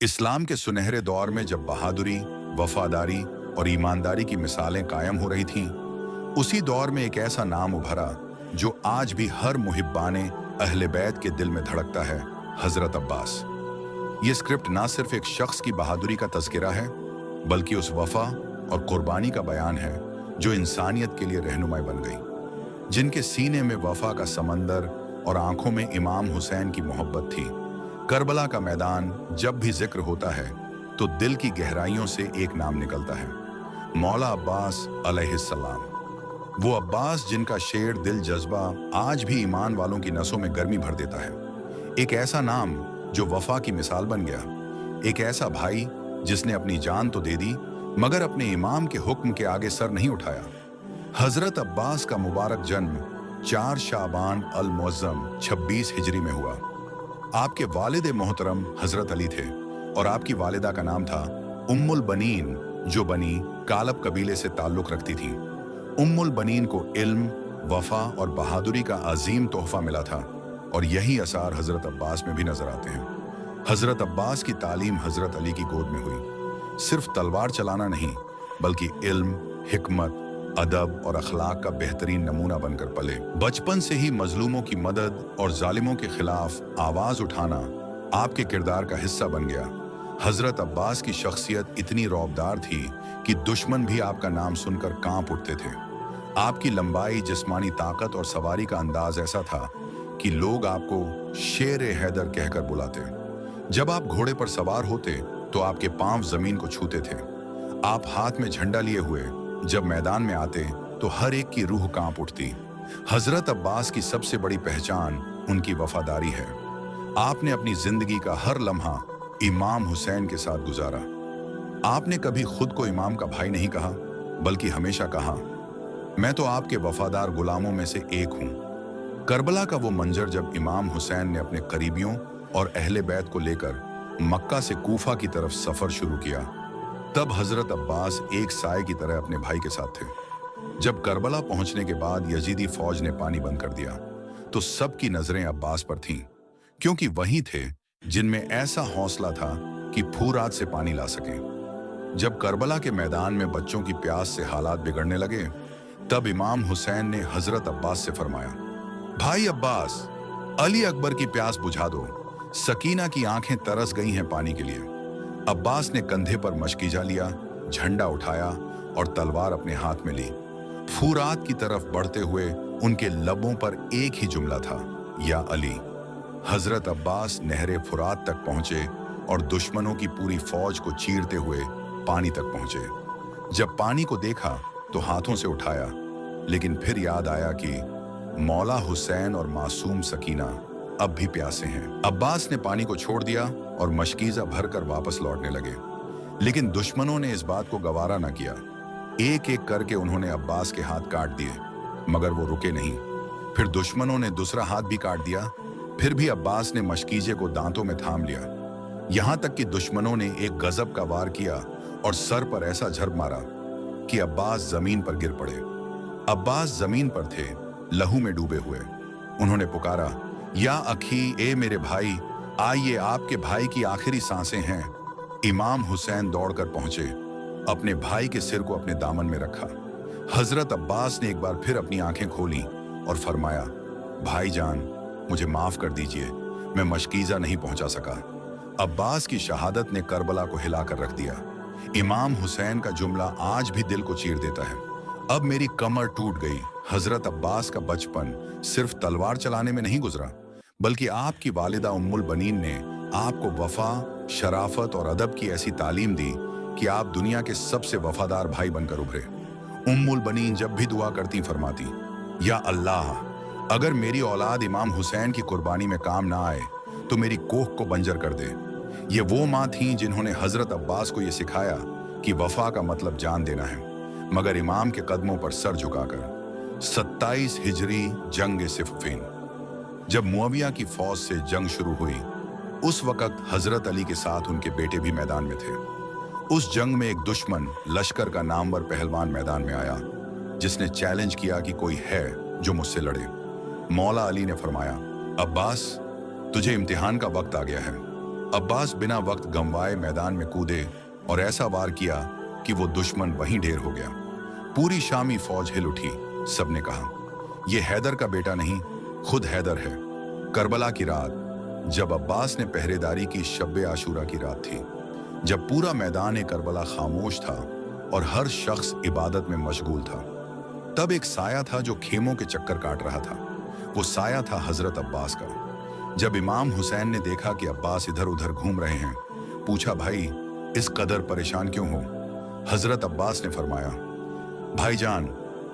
इस्लाम के सुनहरे दौर में जब बहादुरी, वफादारी और ईमानदारी की मिसालें कायम हो रही थीं, उसी दौर में एक ऐसा नाम उभरा जो आज भी हर मुहिब्बाने अहले बैत के दिल में धड़कता है, हजरत अब्बास। ये स्क्रिप्ट ना सिर्फ एक शख्स की बहादुरी का तज़किरा है, बल्कि उस वफा और कुर्बानी का बयान है जो इंसानियत के लिए रहनुमाई बन गई, जिनके सीने में वफा का समंदर और आंखों में इमाम हुसैन की मोहब्बत थी। करबला का मैदान जब भी जिक्र होता है तो दिल की गहराइयों से एक नाम निकलता है, मौला अब्बास अलैहिस्सलाम। वो अब्बास जिनका शेर दिल जज्बा आज भी ईमान वालों की नसों में गर्मी भर देता है। एक ऐसा नाम जो वफा की मिसाल बन गया, एक ऐसा भाई जिसने अपनी जान तो दे दी मगर अपने इमाम के हुक्म के आगे सर नहीं उठाया। हजरत अब्बास का मुबारक जन्म 4 शाबान अल मुअज्जम 26 हिजरी में हुआ। आपके वालिद मोहतरम हजरत अली थे और आपकी वालिदा का नाम था उम्मुल बनीन, जो बनी कालब कबीले से ताल्लुक रखती थी। उम्मुल बनीन को इल्म, वफा और बहादुरी का अजीम तोहफा मिला था और यही असार हजरत अब्बास में भी नजर आते हैं। हजरत अब्बास की तालीम हजरत अली की गोद में हुई। सिर्फ तलवार चलाना नहीं, बल्कि इल्म, हिकमत, अदब और अखलाक का बेहतरीन नमूना बनकर पले। बचपन से ही मजलूमों की मदद और जालिमों के खिलाफ आवाज उठाना आपके किरदार का हिस्सा बन गया। हजरत अब्बास की शख्सियत इतनी रौबदार थी कि दुश्मन भी आपका नाम सुनकर कांप उठते थे। आपकी लंबाई, जिस्मानी ताकत और सवारी का अंदाज ऐसा था कि लोग आपको शेर हैदर कहकर बुलाते। जब आप घोड़े पर सवार होते तो आपके पांव जमीन को छूते थे। आप हाथ में झंडा लिए हुए जब मैदान में आते तो हर एक की रूह कांप उठती। हजरत अब्बास की सबसे बड़ी पहचान उनकी वफादारी है। आपने अपनी जिंदगी का हर लम्हा इमाम हुसैन के साथ गुजारा। आपने कभी खुद को इमाम का भाई नहीं कहा, बल्कि हमेशा कहा, मैं तो आपके वफादार गुलामों में से एक हूं। करबला का वो मंजर जब इमाम हुसैन ने अपने करीबियों और अहले बैत को लेकर मक्का से कूफा की तरफ सफर शुरू किया, तब हजरत अब्बास एक साए की तरह अपने भाई के साथ थे। जब करबला पहुंचने के बाद यजीदी फौज ने पानी बंद कर दिया तो सबकी नजरें अब्बास पर थीं, क्योंकि वही थे जिनमें ऐसा हौसला था कि फुरात से पानी ला सकें। जब करबला के मैदान में बच्चों की प्यास से हालात बिगड़ने लगे, तब इमाम हुसैन ने हजरत अब्बास से फरमाया, भाई अब्बास, अली अकबर की प्यास बुझा दो। सकीना की आंखें तरस गई हैं पानी के लिए। अब्बास ने कंधे पर मशकीजा लिया, झंडा उठाया और तलवार अपने हाथ में ली। फुरात की तरफ बढ़ते हुए उनके लबों पर एक ही जुमला था, या अली। हजरत अब्बास नहरे फुरात तक पहुंचे और दुश्मनों की पूरी फौज को चीरते हुए पानी तक पहुंचे। जब पानी को देखा तो हाथों से उठाया, लेकिन फिर याद आया कि मौला हुसैन और मासूम सकीना अब भी प्यासे हैं। अब्बास ने पानी को छोड़ दिया और मशकीजा भरकर वापस लौटने लगे, लेकिन दुश्मनों ने इस बात को गवारा न किया। एक एक करके उन्होंने अब्बास के हाथ काट दिए, मगर वो रुके नहीं। फिर दुश्मनों ने दूसरा हाथ भी काट दिया। फिर भी अब्बास ने मशकीजे को दांतों में थाम लिया, यहां तक कि दुश्मनों ने एक गजब का वार किया और सर पर ऐसा झड़प मारा कि अब्बास जमीन पर गिर पड़े। अब्बास जमीन पर थे, लहू में डूबे हुए। उन्होंने पुकारा, या अखी, ए मेरे भाई, आइए, आपके भाई की आखिरी सांसें हैं। इमाम हुसैन दौड़कर पहुंचे, अपने भाई के सिर को अपने दामन में रखा। हजरत अब्बास ने एक बार फिर अपनी आंखें खोली और फरमाया, भाईजान, मुझे माफ कर दीजिए, मैं मशकीजा नहीं पहुंचा सका। अब्बास की शहादत ने करबला को हिलाकर रख दिया। इमाम हुसैन का जुमला आज भी दिल को चीर देता है, अब मेरी कमर टूट गई। हजरत अब्बास का बचपन सिर्फ तलवार चलाने में नहीं गुजरा, बल्कि आपकी वालिदा उम्मुल बनीन ने आपको वफा, शराफत और अदब की ऐसी तालीम दी कि आप दुनिया के सबसे वफादार भाई बनकर उभरे। उम्मुल बनीन जब भी दुआ करती फरमाती, या अल्लाह, अगर मेरी औलाद इमाम हुसैन की कुर्बानी में काम ना आए तो मेरी कोख को बंजर कर दे। ये वो माँ थीं जिन्होंने हजरत अब्बास को ये सिखाया कि वफा का मतलब जान देना है, मगर इमाम के कदमों पर सर झुकाकर। 27 हिजरी जंग सिफ़ीन, जब मुआविया की फौज से जंग शुरू हुई, उस वक्त हजरत अली के साथ उनके बेटे भी मैदान में थे। उस जंग में एक दुश्मन लश्कर का नामवर पहलवान मैदान में आया, जिसने चैलेंज किया कि कोई है जो मुझसे लड़े। मौला अली ने फरमाया, अब्बास, तुझे इम्तिहान का वक्त आ गया है। अब्बास बिना वक्त गंवाए मैदान में कूदे और ऐसा वार किया कि वो दुश्मन वहीं ढेर हो गया। पूरी शामी फौज हिल उठी। सबने कहा, यह हैदर का बेटा नहीं, खुद हैदर है। करबला की रात, जब अब्बास ने पहरेदारी की, शब्बे आशूरा की रात थी, जब पूरा मैदान करबला खामोश था और हर शख्स इबादत में मशगूल था, तब एक साया था जो खेमों के चक्कर काट रहा था। वो साया था हजरत अब्बास का। जब इमाम हुसैन ने देखा कि अब्बास इधर उधर घूम रहे हैं, पूछा, भाई इस कदर परेशान क्यों हो? हजरत अब्बास ने फरमाया, भाईजान,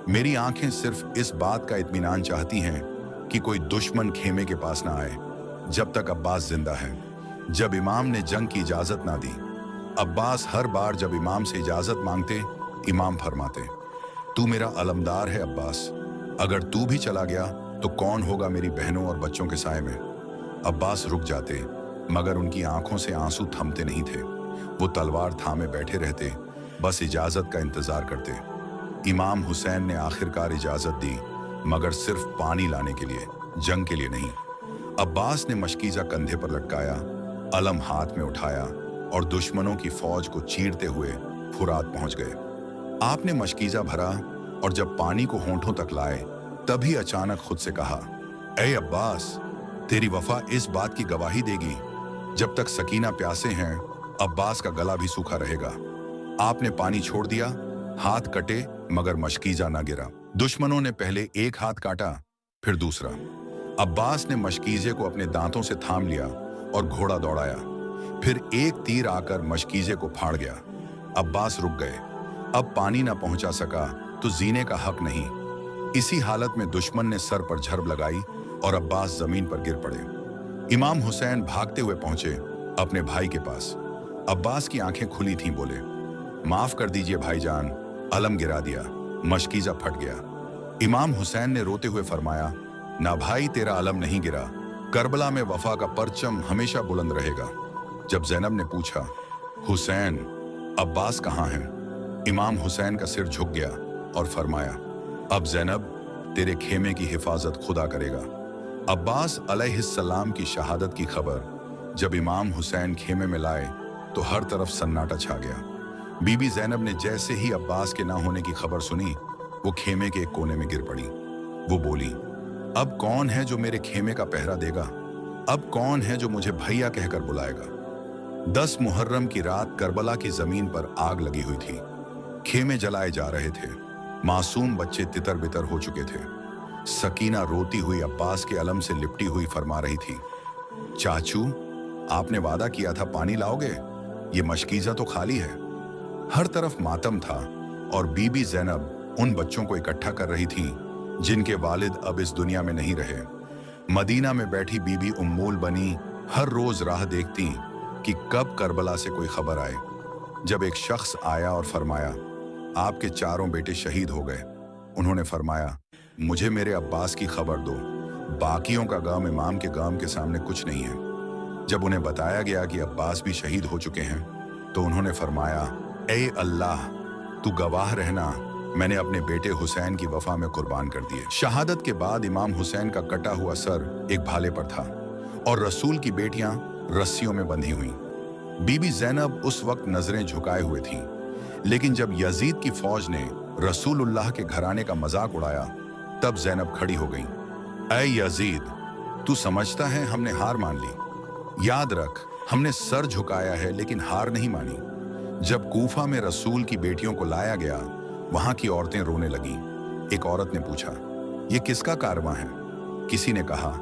मेरी आंखें सिर्फ इस बात का इत्मीनान चाहती हैं कि कोई दुश्मन खेमे के पास ना आए जब तक अब्बास जिंदा है। जब इमाम ने जंग की इजाजत ना दी, अब्बास हर बार जब इमाम से इजाजत मांगते, इमाम फरमाते, तू मेरा अलमदार है अब्बास, अगर तू भी चला गया तो कौन होगा मेरी बहनों और बच्चों के साए में? अब्बास रुक जाते, मगर उनकी आंखों से आंसू थमते नहीं थे। वो तलवार थामे बैठे रहते, बस इजाजत का इंतजार करते। इमाम हुसैन ने आखिरकार इजाजत दी, मगर सिर्फ पानी लाने के लिए, जंग के लिए नहीं। अब्बास ने मशकीजा कंधे पर लटकाया, अलम हाथ में उठाया और दुश्मनों की फौज को चीरते हुए फुरात पहुंच गए। आपने मशकीजा भरा और जब पानी को होंठों तक लाए, तभी अचानक खुद से कहा, ऐ अब्बास, तेरी वफा इस बात की गवाही देगी, जब तक सकीना प्यासे हैं, अब्बास का गला भी सूखा रहेगा। आपने पानी छोड़ दिया, हाथ कटे मगर मशकीजा ना गिरा। दुश्मनों ने पहले एक हाथ काटा, फिर दूसरा। अब्बास ने मशकीजे को अपने दांतों से थाम लिया और घोड़ा दौड़ाया। फिर एक तीर आकर मशकीजे को फाड़ गया। अब्बास रुक गए। अब पानी ना पहुंचा सका तो जीने का हक नहीं। इसी हालत में दुश्मन ने सर पर झड़प लगाई और अब्बास जमीन पर गिर पड़े। इमाम हुसैन भागते हुए पहुंचे अपने भाई के पास। अब्बास की आंखें खुली थीं, बोले, माफ कर दीजिए भाईजान, अलम गिरा दिया, मशकीजा फट गया। इमाम हुसैन ने रोते हुए फरमाया, ना भाई, तेरा अलम नहीं गिरा, करबला में वफा का परचम हमेशा बुलंद रहेगा। जब ज़ैनब ने पूछा, हुसैन, अब्बास कहाँ हैं? इमाम हुसैन का सिर झुक गया और फरमाया, अब ज़ैनब, तेरे खेमे की हिफाजत खुदा करेगा। अब्बास अलैहिस्सलाम की शहादत की खबर जब इमाम हुसैन खेमे में लाए तो हर तरफ सन्नाटा छा गया। बीबी ज़ैनब ने जैसे ही अब्बास के ना होने की खबर सुनी, वो खेमे के एक कोने में गिर पड़ी। वो बोली, अब कौन है जो मेरे खेमे का पहरा देगा? अब कौन है जो मुझे भैया कहकर बुलाएगा? 10 मुहर्रम की रात करबला की जमीन पर आग लगी हुई थी। खेमे जलाए जा रहे थे। मासूम बच्चे तितर बितर हो चुके थे। सकीना रोती हुई अब्बास के अलम से लिपटी हुई फरमा रही थी, चाचू, आपने वादा किया था पानी लाओगे, ये मशकीजा तो खाली है। हर तरफ मातम था और बीबी ज़ैनब उन बच्चों को इकट्ठा कर रही थी जिनके वालिद अब इस दुनिया में नहीं रहे। मदीना में बैठी बीबी उम्मुल बनी हर रोज राह देखती कि कब करबला से कोई खबर आए। जब एक शख्स आया और फरमाया, आपके 4 बेटे शहीद हो गए। उन्होंने फरमाया, मुझे मेरे अब्बास की खबर दो, बाकियों का गम इमाम के गम के सामने कुछ नहीं है। जब उन्हें बताया गया कि अब्बास भी शहीद हो चुके हैं, तो उन्होंने फरमाया, ए अल्लाह, तू गवाह रहना, मैंने अपने बेटे हुसैन की वफा में कुर्बान कर दिए। शहादत के बाद इमाम हुसैन का कटा हुआ सर एक भाले पर था और रसूल की बेटियां रस्सियों में बंधी हुई। बीबी ज़ैनब उस वक्त नजरें झुकाए हुए थीं, लेकिन जब यजीद की फौज ने रसूलुल्लाह के घराने का मजाक उड़ाया, तब ज़ैनब खड़ी हो गई। ऐ यजीद, तू समझता है हमने हार मान ली? याद रख, हमने सर झुकाया है लेकिन हार नहीं मानी। जब कूफा में रसूल की बेटियों को लाया गया, वहां की औरतें रोने लगीं। एक औरत ने पूछा, ये किसका कारवां है? किसी ने कहा,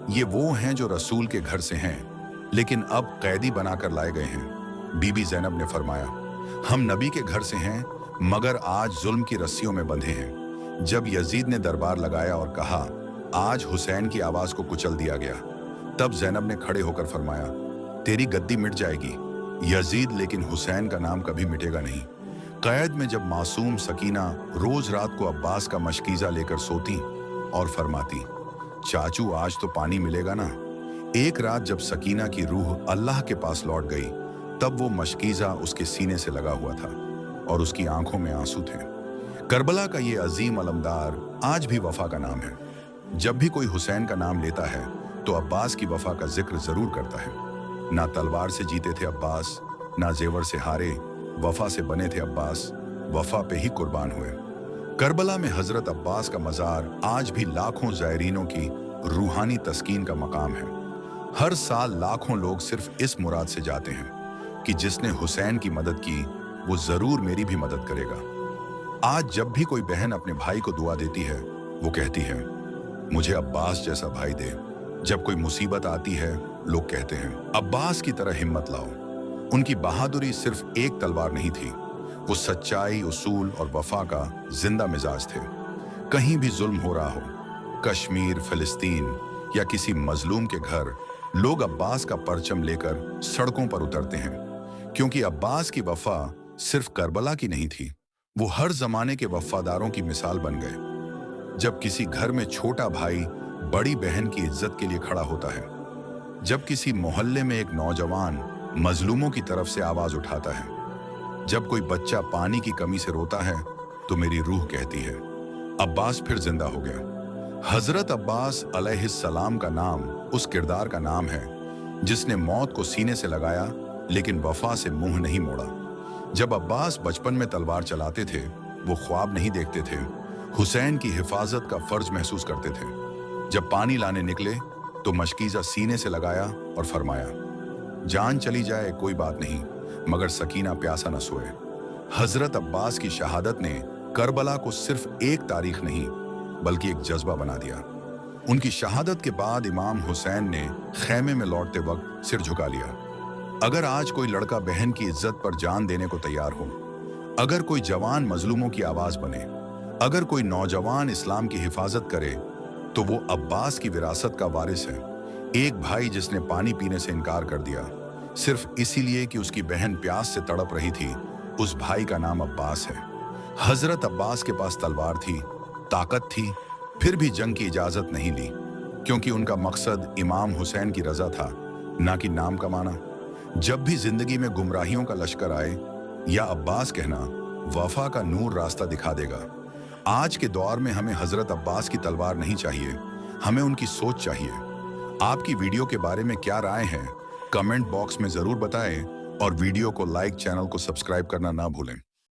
ये वो हैं जो रसूल के घर से हैं, लेकिन अब कैदी बनाकर लाए गए हैं। बीबी ज़ैनब ने फरमाया, हम नबी के घर से हैं, मगर आज जुल्म की रस्सियों में बंधे हैं। जब यजीद ने दरबार लगाया और कहा, आज हुसैन की आवाज को कुचल दिया गया, तब ज़ैनब ने खड़े होकर फरमाया, तेरी गद्दी मिट जाएगी यजीद, लेकिन हुसैन का नाम कभी मिटेगा नहीं। कैद में जब मासूम सकीना रोज रात को अब्बास का मशकीजा लेकर सोती और फरमाती, चाचू आज तो पानी मिलेगा ना। एक रात जब सकीना की रूह अल्लाह के पास लौट गई, तब वो मशकीजा उसके सीने से लगा हुआ था और उसकी आंखों में आंसू थे। करबला का ये अजीम अलमदार आज भी वफा का नाम है। जब भी कोई हुसैन का नाम लेता है तो अब्बास की वफा का जिक्र जरूर करता है। ना तलवार से जीते थे अब्बास, ना जेवर से हारे, वफा से बने थे अब्बास, वफा पे ही कुर्बान हुए। करबला में हजरत अब्बास का मज़ार आज भी लाखों ज़ायरीनों की रूहानी तस्कीन का मकाम है। हर साल लाखों लोग सिर्फ इस मुराद से जाते हैं कि जिसने हुसैन की मदद की वो ज़रूर मेरी भी मदद करेगा। आज जब भी कोई बहन अपने भाई को दुआ देती है, वो कहती है, मुझे अब्बास जैसा भाई दे। जब कोई मुसीबत आती है, लोग कहते हैं, अब्बास की तरह हिम्मत लाओ। उनकी बहादुरी सिर्फ एक तलवार नहीं थी, वो सच्चाई, उसूल और वफा का जिंदा मिजाज थे। कहीं भी जुल्म हो रहा हो, कश्मीर, फिलिस्तीन या किसी मजलूम के घर, लोग अब्बास का परचम लेकर सड़कों पर उतरते हैं, क्योंकि अब्बास की वफा सिर्फ करबला की नहीं थी, वो हर जमाने के वफादारों की मिसाल बन गए। जब किसी घर में छोटा भाई बड़ी बहन की इज्जत के लिए खड़ा होता है, जब किसी मोहल्ले में एक नौजवान मजलूमों की तरफ से आवाज उठाता है, जब कोई बच्चा पानी की कमी से रोता है, तो मेरी रूह कहती है, अब्बास फिर जिंदा हो गया। हजरत अब्बास अलैहिस्सलाम का नाम उस किरदार का नाम है जिसने मौत को सीने से लगाया लेकिन वफा से मुंह नहीं मोड़ा। जब अब्बास बचपन में तलवार चलाते थे, वो ख्वाब नहीं देखते थे, हुसैन की हिफाजत का फर्ज महसूस करते थे। जब पानी लाने निकले तो मशकीज़ा सीने से लगाया और फरमाया, जान चली जाए कोई बात नहीं, मगर सकीना प्यासा न सोए। हजरत अब्बास की शहादत ने करबला को सिर्फ एक तारीख नहीं बल्कि एक जज्बा बना दिया। उनकी शहादत के बाद इमाम हुसैन ने खैमे में लौटते वक्त सिर झुका लिया। अगर आज कोई लड़का बहन की इज्जत पर जान देने को तैयार हो, अगर कोई जवान मजलूमों की आवाज बने, अगर कोई नौजवान इस्लाम की हिफाजत करे, तो वो अब्बास की विरासत का वारिस है। एक भाई जिसने पानी पीने से इनकार कर दिया सिर्फ इसीलिए कि उसकी बहन प्यास से तड़प रही थी, उस भाई का नाम अब्बास है। हजरत अब्बास के पास तलवार थी, ताकत थी, फिर भी जंग की इजाजत नहीं ली, क्योंकि उनका मकसद इमाम हुसैन की रजा था, ना कि नाम कमाना। जब भी जिंदगी में गुमराहियों का लश्कर आए, या अब्बास कहना, वफा का नूर रास्ता दिखा देगा। आज के दौर में हमें हजरत अब्बास की तलवार नहीं चाहिए, हमें उनकी सोच चाहिए। आपकी वीडियो के बारे में क्या राय है, कमेंट बॉक्स में जरूर बताएं और वीडियो को लाइक, चैनल को सब्सक्राइब करना ना भूलें।